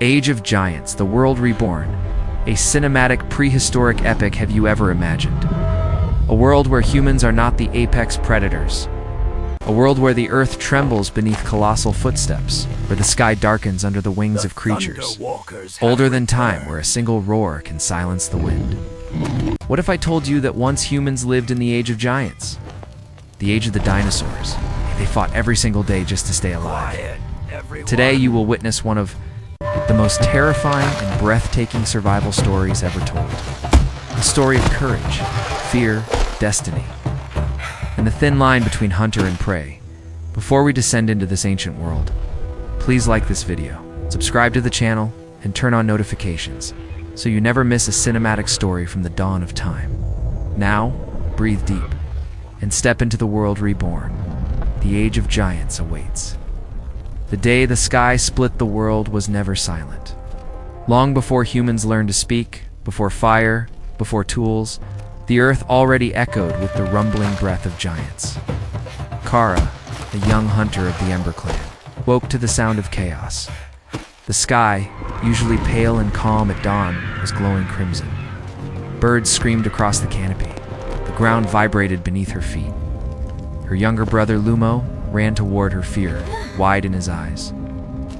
Age of Giants, The World Reborn. A cinematic prehistoric epic have you ever imagined? A world where humans are not the apex predators. A world where the earth trembles beneath colossal footsteps, where the sky darkens under the wings of creatures. Older than time, where a single roar can silence the wind. What if I told you that once humans lived in the Age of Giants? The age of the dinosaurs. They fought every single day just to stay alive. Today you will witness one of the most terrifying and breathtaking survival stories ever told. A story of courage, fear, destiny, and the thin line between hunter and prey. Before we descend into this ancient world, please like this video, subscribe to the channel, and turn on notifications so you never miss a cinematic story from the dawn of time. Now, breathe deep and step into the world reborn. The Age of Giants awaits. The day the sky split the world was never silent. Long before humans learned to speak, before fire, before tools, the earth already echoed with the rumbling breath of giants. Kara, a young hunter of the Ember clan, woke to the sound of chaos. The sky, usually pale and calm at dawn, was glowing crimson. Birds screamed across the canopy. The ground vibrated beneath her feet. Her younger brother Lumo ran toward her, fear wide in his eyes.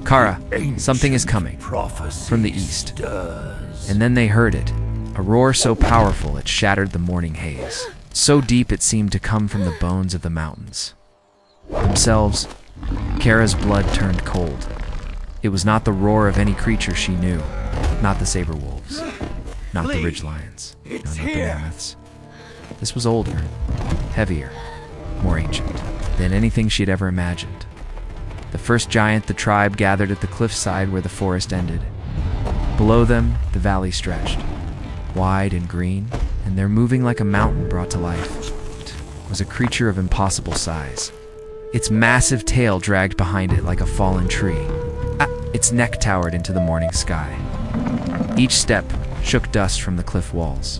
Kara, something is coming from the east. And then they heard it, a roar so powerful it shattered the morning haze. So deep it seemed to come from the bones of the mountains themselves. Kara's blood turned cold. It was not the roar of any creature she knew, not the saber wolves, not the ridge lions, not the mammoths. This was older, heavier, more ancient than anything she'd ever imagined. The first giant the tribe gathered at the cliffside where the forest ended. Below them, the valley stretched, wide and green, and there, moving like a mountain brought to life, was a creature of impossible size. Its massive tail dragged behind it like a fallen tree. Its neck towered into the morning sky. Each step shook dust from the cliff walls.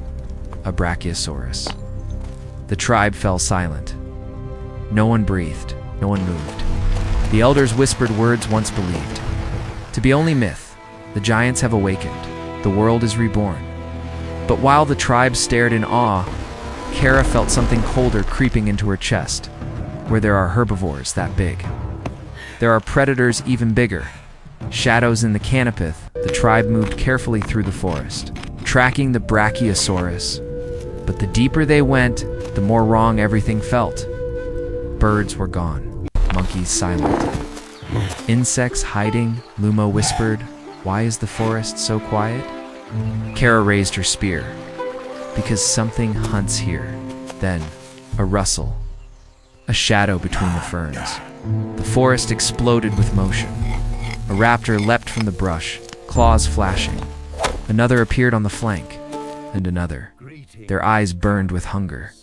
A brachiosaurus. The tribe fell silent. No one breathed, no one moved. The elders whispered words once believed to be only myth. The giants have awakened. The world is reborn. But while the tribe stared in awe, Kara felt something colder creeping into her chest. Where there are herbivores that big, there are predators even bigger. Shadows in the canopith, the tribe moved carefully through the forest, tracking the brachiosaurus. But the deeper they went, the more wrong everything felt. Birds were gone, monkeys silent, insects hiding. Lumo whispered, "Why is the forest so quiet?" Kara raised her spear. "Because something hunts here." Then, a rustle, a shadow between the ferns. The forest exploded with motion. A raptor leapt from the brush, claws flashing. Another appeared on the flank, and another. Their eyes burned with hunger.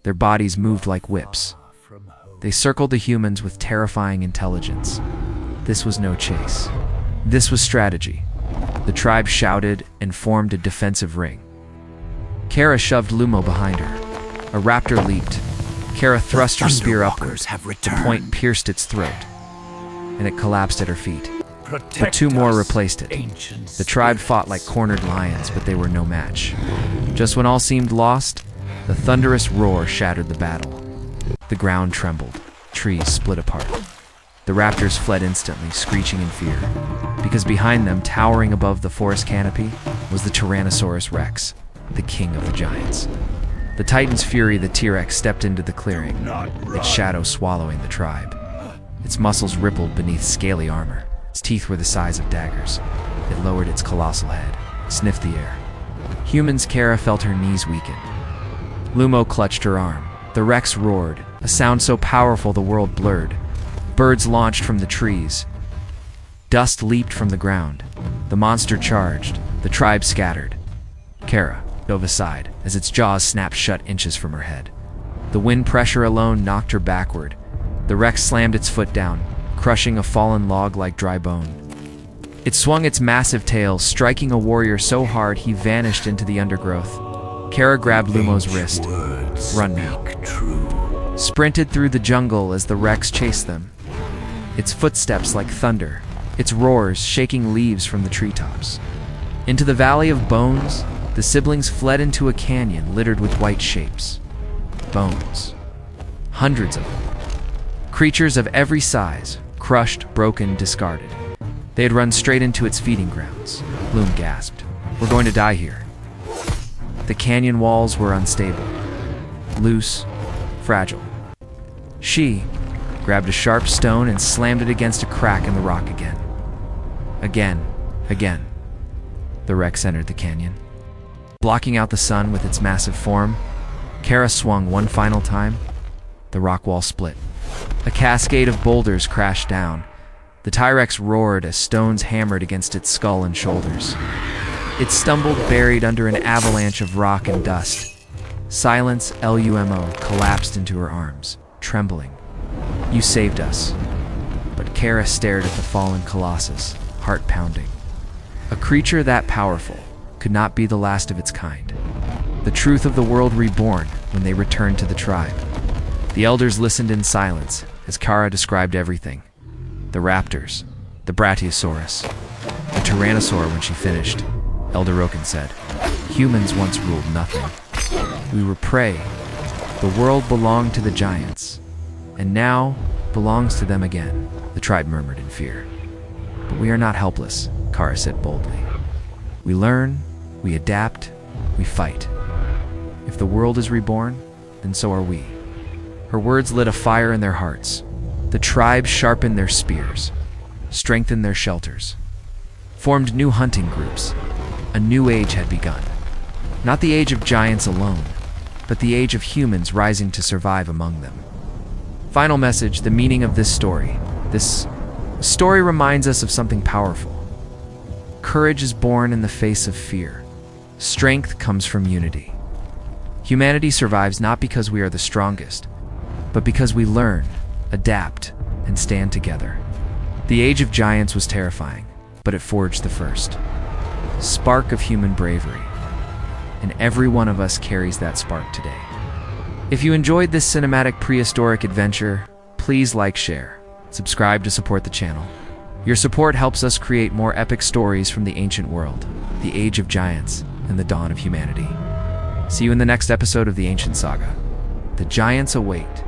Their bodies moved like whips. They circled the humans with terrifying intelligence. This was no chase. This was strategy. The tribe shouted and formed a defensive ring. Kara shoved Lumo behind her. A raptor leaped. Kara thrust her spear upward. The point pierced its throat, and it collapsed at her feet. But two more replaced it. The tribe fought like cornered lions, but they were no match. Just when all seemed lost, the thunderous roar shattered the battle. The ground trembled. Trees split apart. The raptors fled instantly, screeching in fear, because behind them, towering above the forest canopy, was the Tyrannosaurus Rex, the king of the giants. The Titan's fury, the T-Rex stepped into the clearing, its shadow swallowing the tribe. Its muscles rippled beneath scaly armor. Its teeth were the size of daggers. It lowered its colossal head, sniffed the air. Humans, Kara felt her knees weaken. Lumo clutched her arm. The Rex roared, a sound so powerful the world blurred. Birds launched from the trees. Dust leaped from the ground. The monster charged. The tribe scattered. Kara dove aside as its jaws snapped shut inches from her head. The wind pressure alone knocked her backward. The Rex slammed its foot down, crushing a fallen log like dry bone. It swung its massive tail, striking a warrior so hard he vanished into the undergrowth. Kara grabbed Lumo's wrist. "Run now." Sprinted through the jungle as the Rex chased them. Its footsteps like thunder, its roars shaking leaves from the treetops. Into the Valley of Bones, the siblings fled into a canyon littered with white shapes. Bones. Hundreds of them. Creatures of every size, crushed, broken, discarded. They had run straight into its feeding grounds. Bloom gasped. "We're going to die here." The canyon walls were unstable, loose, fragile. She grabbed a sharp stone and slammed it against a crack in the rock again. Again. The Rex entered the canyon. Blocking out the sun with its massive form, Kara swung one final time. The rock wall split. A cascade of boulders crashed down. The T-Rex roared as stones hammered against its skull and shoulders. It stumbled, buried under an avalanche of rock and dust. Silence, LUMO, collapsed into her arms, trembling. "You saved us." But Kara stared at the fallen colossus, heart pounding. A creature that powerful could not be the last of its kind. The truth of the world reborn when they returned to the tribe. The elders listened in silence as Kara described everything. The raptors, the Brachiosaurus, the Tyrannosaur. When she finished, Elder Roken said, "Humans once ruled nothing. We were prey. The world belonged to the giants, and now belongs to them again," the tribe murmured in fear. "But we are not helpless," Kara said boldly. "We learn, we adapt, we fight. If the world is reborn, then so are we." Her words lit a fire in their hearts. The tribe sharpened their spears, strengthened their shelters, formed new hunting groups. A new age had begun. Not the age of giants alone, but the age of humans rising to survive among them. Final message, the meaning of this story. This story reminds us of something powerful. Courage is born in the face of fear. Strength comes from unity. Humanity survives not because we are the strongest, but because we learn, adapt, and stand together. The age of giants was terrifying, but it forged the first spark of human bravery. And every one of us carries that spark today. If you enjoyed this cinematic prehistoric adventure, please like, share, subscribe to support the channel. Your support helps us create more epic stories from the ancient world, the age of giants, and the dawn of humanity. See you in the next episode of the Ancient Saga. The giants await.